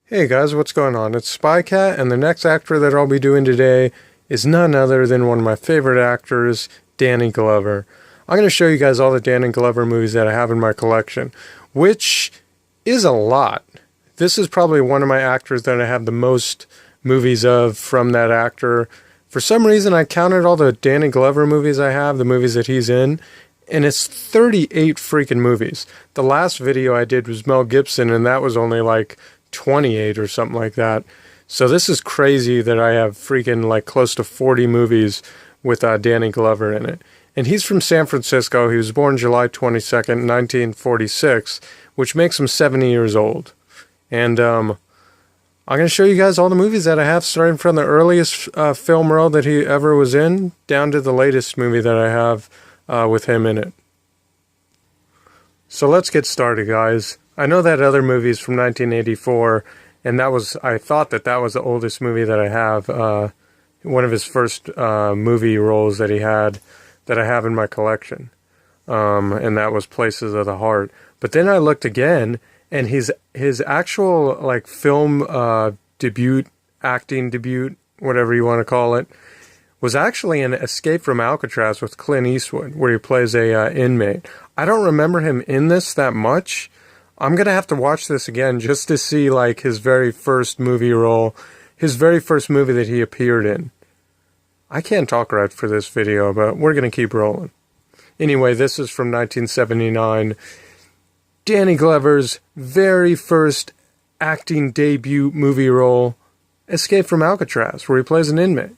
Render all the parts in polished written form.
Hey guys, what's going on? It's Spycat, and the next actor that I'll be doing today is none other than one of my favorite actors, Danny Glover. I'm going to show you guys all the Danny Glover movies that I have in my collection, which is a lot. This is probably one of my actors that I have the most movies of from that actor. For some reason, I counted all the Danny Glover movies I have, the movies that he's in, and it's 38 freaking movies. The last video I did was Mel Gibson, and that was only like 28 or something like that. So this is crazy that I have freaking like close to 40 movies with Danny Glover in it. And he's from San Francisco. He was born July 22nd, 1946, which makes him 70 years old. And I'm going to show you guys all the movies that I have, starting from the earliest film role that he ever was in, down to the latest movie that I have with him in it. So let's get started, guys. I know that other movie is from 1984, and I thought that was the oldest movie that I have. One of his first movie roles that he had, that I have in my collection. And that was Places of the Heart. But then I looked again, and his actual like film acting debut, whatever you want to call it, was actually in Escape from Alcatraz with Clint Eastwood, where he plays a inmate. I don't remember him in this that much. I'm going to have to watch this again just to see like his very first movie role, his very first movie that he appeared in. I can't talk right for this video, but we're going to keep rolling. Anyway, this is from 1979. Danny Glover's very first acting debut movie role, Escape from Alcatraz, where he plays an inmate.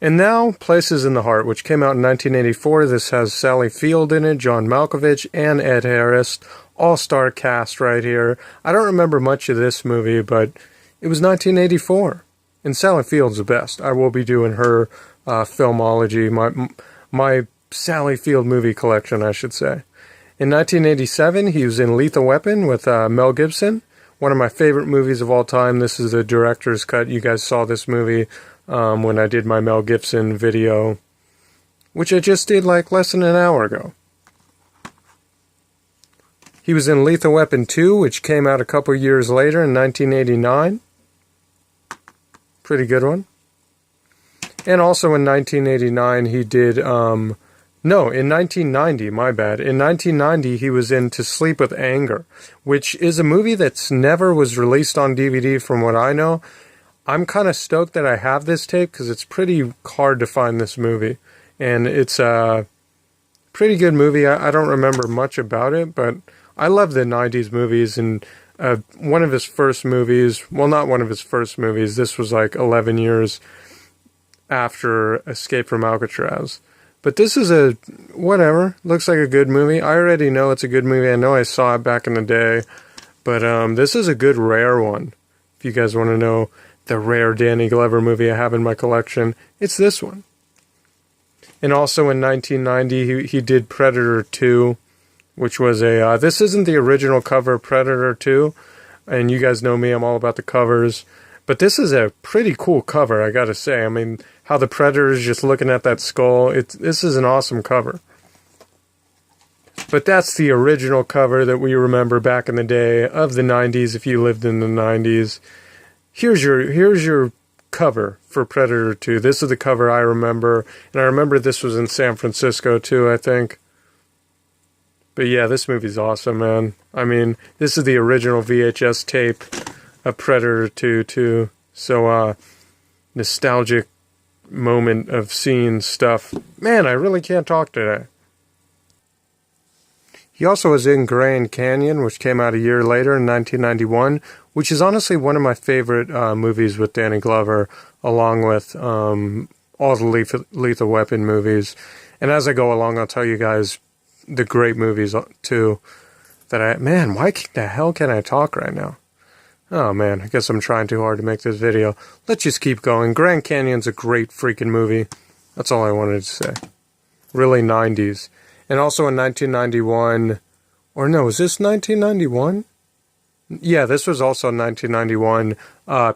And now, Places in the Heart, which came out in 1984. This has Sally Field in it, John Malkovich, and Ed Harris. All-star cast right here. I don't remember much of this movie, but it was 1984. And Sally Field's the best. I will be doing her filmology, my Sally Field movie collection, I should say. In 1987, he was in Lethal Weapon with Mel Gibson. One of my favorite movies of all time. This is the director's cut. You guys saw this movie when I did my Mel Gibson video, which I just did like less than an hour ago. He was in Lethal Weapon 2, which came out a couple years later in 1989. Pretty good one. And also in 1989 he did, in 1990, my bad. In 1990 he was in To Sleep with Anger, which is a movie that's never was released on DVD from what I know. I'm kind of stoked that I have this tape because it's pretty hard to find this movie. And it's a pretty good movie. I don't remember much about it, but I love the 90s movies. And one of his first movies, well, not one of his first movies, this was like 11 years after Escape from Alcatraz. But this is whatever, looks like a good movie. I already know it's a good movie. I know I saw it back in the day. But this is a good rare one. If you guys want to know the rare Danny Glover movie I have in my collection, it's this one. And also in 1990, he did Predator 2, which was this isn't the original cover of Predator 2, and you guys know me, I'm all about the covers, but this is a pretty cool cover, I gotta say. I mean, how the Predator is just looking at that skull, this is an awesome cover. But that's the original cover that we remember back in the day of the 90s, if you lived in the 90s. Here's your cover for Predator 2. This is the cover I remember. And I remember this was in San Francisco too, I think. But yeah, this movie's awesome, man. I mean, this is the original VHS tape of Predator 2 too. So, nostalgic moment of seeing stuff. Man, I really can't talk today. He also was in Grand Canyon, which came out a year later in 1991, which is honestly one of my favorite movies with Danny Glover, along with all the Lethal Weapon movies. And as I go along, I'll tell you guys the great movies too. Man, why the hell can I talk right now? Oh man, I guess I'm trying too hard to make this video. Let's just keep going. Grand Canyon's a great freaking movie. That's all I wanted to say. Really 90s. And also in 1991, or no, is this 1991? Yeah, this was also 1991,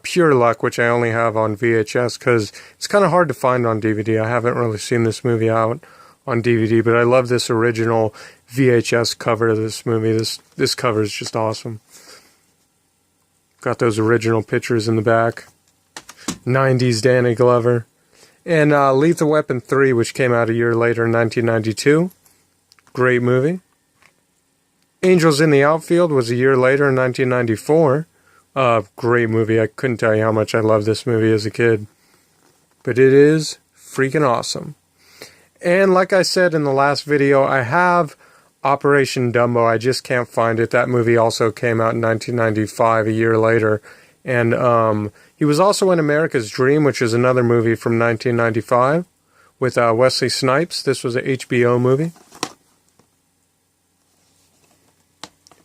Pure Luck, which I only have on VHS because it's kind of hard to find on DVD. I haven't really seen this movie out on DVD, but I love this original VHS cover of this movie. This cover is just awesome. Got those original pictures in the back. 90s Danny Glover. And Lethal Weapon 3, which came out a year later in 1992. Great movie. Angels in the Outfield was a year later in 1994. Great movie. I couldn't tell you how much I loved this movie as a kid. But it is freaking awesome. And like I said in the last video, I have Operation Dumbo. I just can't find it. That movie also came out in 1995, a year later. And he was also in America's Dream, which is another movie from 1995 with Wesley Snipes. This was an HBO movie.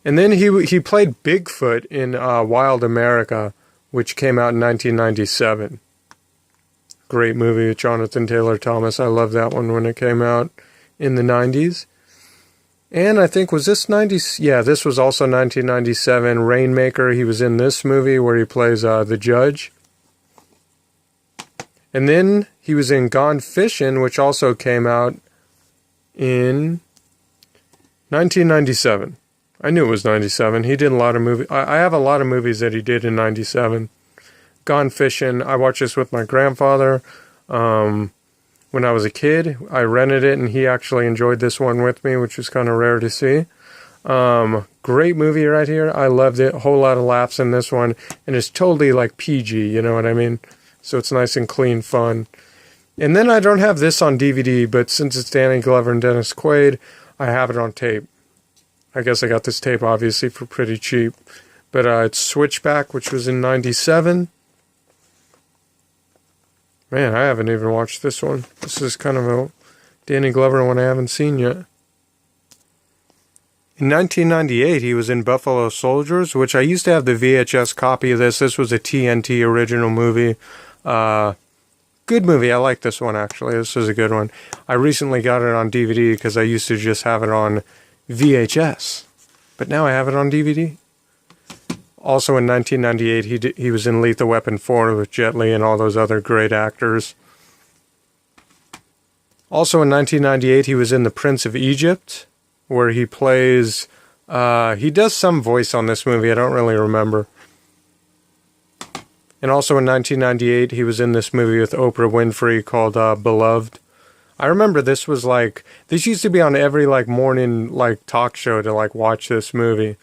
And then he played Bigfoot in Wild America, which came out in 1997. Great movie with Jonathan Taylor Thomas. I loved that one when it came out in the 90s. And I think, was this 90s? Yeah, this was also 1997. Rainmaker, he was in this movie where he plays the judge. And then he was in Gone Fishin', which also came out in 1997. I knew it was 97. He did a lot of movies. I have a lot of movies that he did in 97. Gone Fishin', I watched this with my grandfather when I was a kid. I rented it, and he actually enjoyed this one with me, which was kind of rare to see. Great movie right here. I loved it. A whole lot of laughs in this one, and it's totally like PG, you know what I mean? So it's nice and clean fun. And then I don't have this on DVD, but since it's Danny Glover and Dennis Quaid, I have it on tape. I guess I got this tape, obviously, for pretty cheap. But it's Switchback, which was in 97. Man, I haven't even watched this one. This is kind of a Danny Glover one I haven't seen yet. In 1998, he was in Buffalo Soldiers, which I used to have the VHS copy of this. This was a TNT original movie. Good movie. I like this one, actually. This is a good one. I recently got it on DVD because I used to just have it on VHS. But now I have it on DVD. Also in 1998, he was in Lethal Weapon 4 with Jet Li and all those other great actors. Also in 1998, he was in The Prince of Egypt, where he plays... he does some voice on this movie, I don't really remember. And also in 1998, he was in this movie with Oprah Winfrey called Beloved. I remember this was like... This used to be on every morning talk show to watch this movie.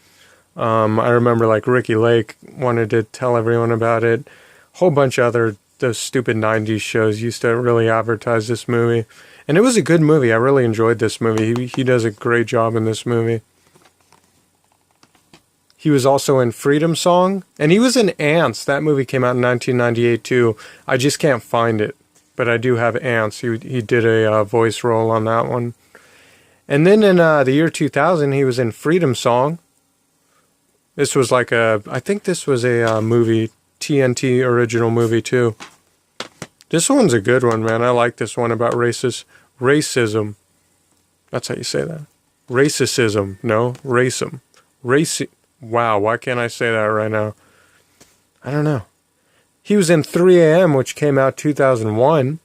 I remember Ricky Lake wanted to tell everyone about it. A whole bunch of those stupid 90s shows used to really advertise this movie. And it was a good movie. I really enjoyed this movie. He does a great job in this movie. He was also in Freedom Song. And he was in Ants. That movie came out in 1998 too. I just can't find it. But I do have Ants. He did a voice role on that one. And then in the year 2000, he was in Freedom Song. This was I think this was a movie, TNT original movie too. This one's a good one, man. I like this one about racism. That's how you say that. Racism. No, racism. Wow, why can't I say that right now? I don't know. He was in 3 AM, which came out 2001.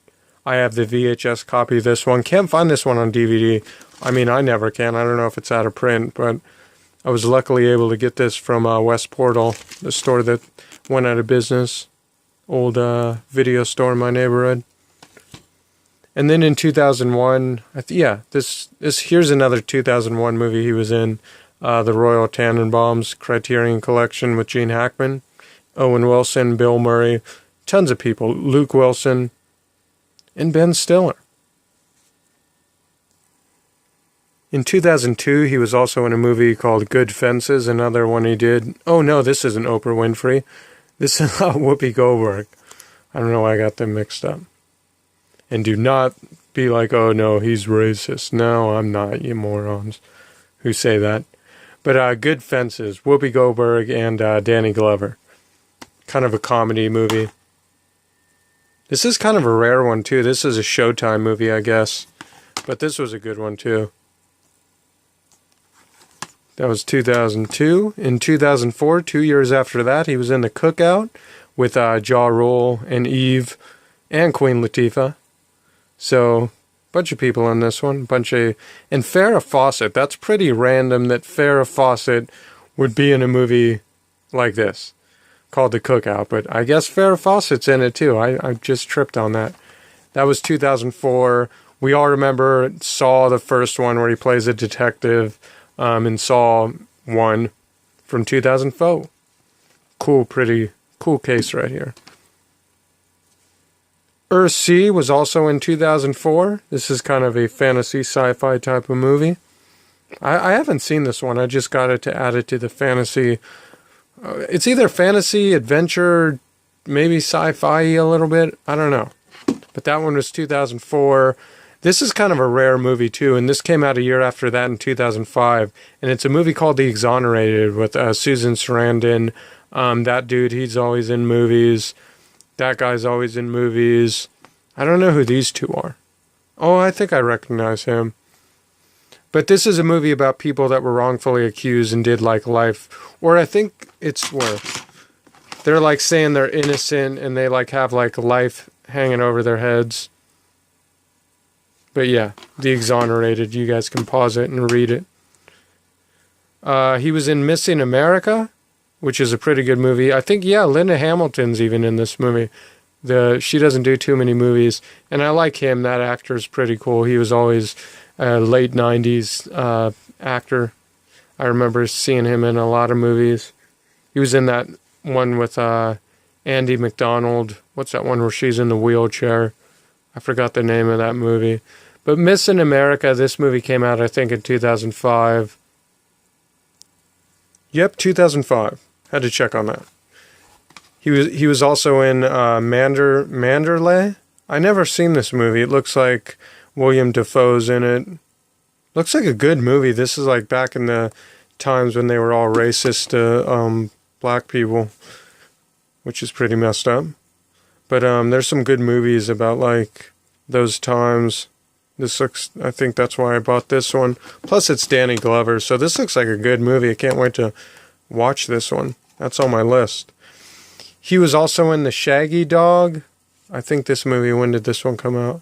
I have the VHS copy of this one. Can't find this one on DVD. I mean, I never can. I don't know if it's out of print, but... I was luckily able to get this from West Portal, the store that went out of business. Old video store in my neighborhood. And then in 2001, here's another 2001 movie he was in. The Royal Tenenbaums Criterion Collection with Gene Hackman. Owen Wilson, Bill Murray, tons of people. Luke Wilson, and Ben Stiller. In 2002, he was also in a movie called Good Fences, another one he did. Oh no, this isn't Oprah Winfrey. This is Whoopi Goldberg. I don't know why I got them mixed up. And do not be like, oh no, he's racist. No, I'm not, you morons who say that. But Good Fences, Whoopi Goldberg and Danny Glover. Kind of a comedy movie. This is kind of a rare one too. This is a Showtime movie, I guess. But this was a good one too. That was 2002. In 2004, 2 years after that, he was in The Cookout with Ja Rule and Eve and Queen Latifah. So, bunch of people in this one. And Farrah Fawcett. That's pretty random that Farrah Fawcett would be in a movie like this. called The Cookout, but I guess Farrah Fawcett's in it too. I just tripped on that. That was 2004. We all remember Saw, the first one, where he plays a detective, in Saw 1 from 2004. Cool, pretty cool case right here. Earthsea was also in 2004. This is kind of a fantasy sci-fi type of movie. I haven't seen this one. I just got it to add it to the fantasy. It's either fantasy, adventure, maybe sci-fi a little bit. I don't know. But that one was 2004. This is kind of a rare movie too, and this came out a year after that in 2005. And it's a movie called The Exonerated with Susan Sarandon. That dude, he's always in movies. That guy's always in movies. I don't know who these two are. Oh, I think I recognize him. But this is a movie about people that were wrongfully accused and did like life. Or I think it's where they're like saying they're innocent and they like have like life hanging over their heads. But yeah, The Exonerated. You guys can pause it and read it. He was in Missing America, which is a pretty good movie. I think, yeah, Linda Hamilton's even in this movie. She doesn't do too many movies. And I like him. That actor's pretty cool. He was always a late 90s actor. I remember seeing him in a lot of movies. He was in that one with Andy McDonald. What's that one where she's in the wheelchair? I forgot the name of that movie. But Missing America, this movie came out, I think, in 2005. Yep, 2005. Had to check on that. He was also in Manderley. I never seen this movie. It looks like William Dafoe's in it. Looks like a good movie. This is like back in the times when they were all racist to black people, which is pretty messed up. But there's some good movies about like those times. This looks, I think that's why I bought this one. Plus it's Danny Glover, so this looks like a good movie. I can't wait to watch this one. That's on my list. He was also in The Shaggy Dog. I think this movie, when did this one come out?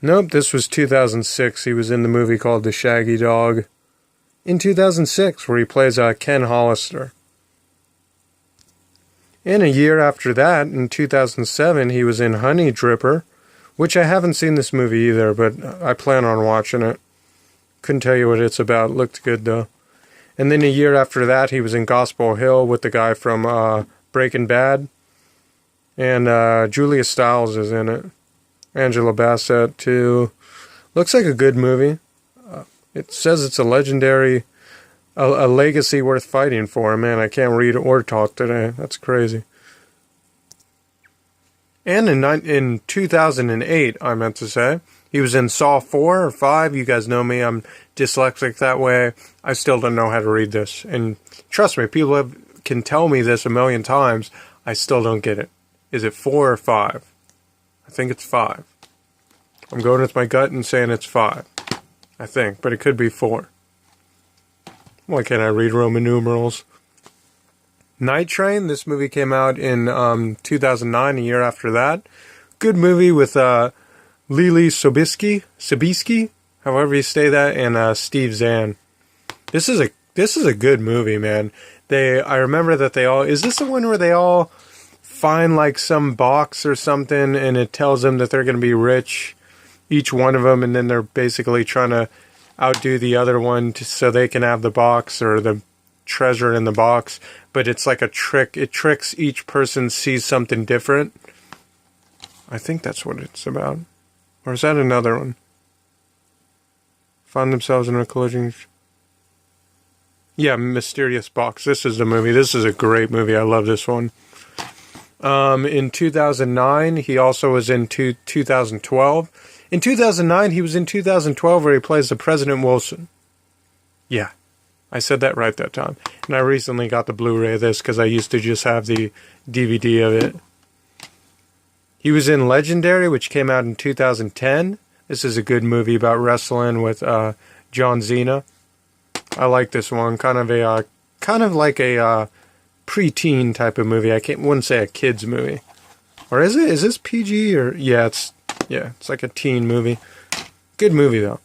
Nope, this was 2006. He was in the movie called The Shaggy Dog. In 2006, where he plays Ken Hollister. And a year after that, in 2007, he was in Honey Dripper, which I haven't seen this movie either, but I plan on watching it. Couldn't tell you what it's about. Looked good, though. And then a year after that, he was in Gospel Hill with the guy from Breaking Bad. And Julia Stiles is in it. Angela Bassett, too. Looks like a good movie. It says it's a legendary, a legacy worth fighting for. Man, I can't read or talk today. That's crazy. And in 2008, I meant to say, he was in Saw 4 or 5. You guys know me. I'm dyslexic that way. I still don't know how to read this. And trust me, people can tell me this a million times. I still don't get it. Is it 4 or 5? I think it's 5. I'm going with my gut and saying it's 5. I think, but it could be 4. Why can't I read Roman numerals? Night Train, this movie came out in 2009, a year after that. Good movie with Lily Sobieski, however you say that, and Steve Zahn. This is a good movie, man. I remember that they all, is this the one where they all find like some box or something and it tells them that they're going to be rich, each one of them, and then they're basically trying to outdo the other one so they can have the box or the treasure in the box, but it's like a trick. It tricks each person sees something different. I think that's what it's about. Or is that another one? Find themselves in a collision. Yeah, Mysterious Box. This is the movie. This is a great movie. I love this one. In 2009, he also was in 2012. In 2009, he was in 2012 where he plays the President Wilson. Yeah, I said that right that time. And I recently got the Blu-ray of this because I used to just have the DVD of it. He was in Legendary, which came out in 2010. This is a good movie about wrestling with John Cena. I like this one. Kind of like a preteen type of movie. Wouldn't say a kids movie. Or is it? Is this PG or it's like a teen movie. Good movie though.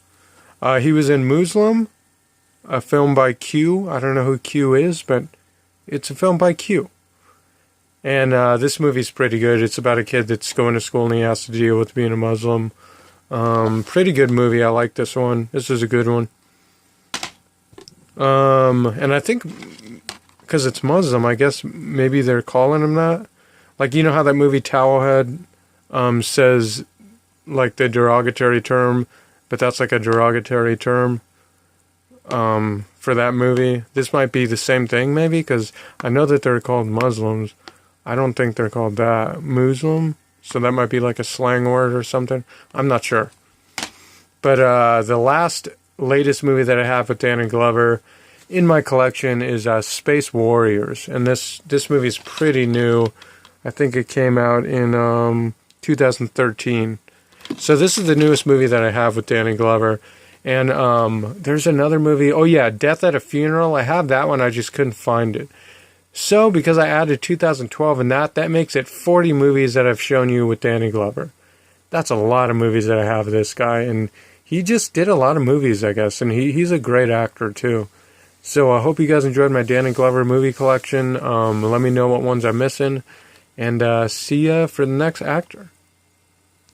He was in Muslim, a film by Q. I don't know who Q is, but It's a film by Q. And this movie's pretty good. It's about a kid that's going to school and he has to deal with being a Muslim. Pretty good movie. I like this one. This is a good one. And I think because it's Muslim, I guess maybe they're calling him that. Like, you know how that movie Towelhead says, like, the derogatory term, but that's like a derogatory term for that movie. This might be the same thing, maybe, because I know that they're called Muslims. I don't think they're called that. Muslim? So that might be like a slang word or something. I'm not sure. But the latest movie that I have with Danny Glover in my collection is Space Warriors. And this movie is pretty new. I think it came out in 2013. So this is the newest movie that I have with Danny Glover. And there's another movie. Oh yeah, Death at a Funeral. I have that one. I just couldn't find it. So, because I added 2012 and that makes it 40 movies that I've shown you with Danny Glover. That's a lot of movies that I have with this guy, and he just did a lot of movies, I guess, and he's a great actor, too. So, I hope you guys enjoyed my Danny Glover movie collection. Let me know what ones I'm missing, and see ya for the next actor.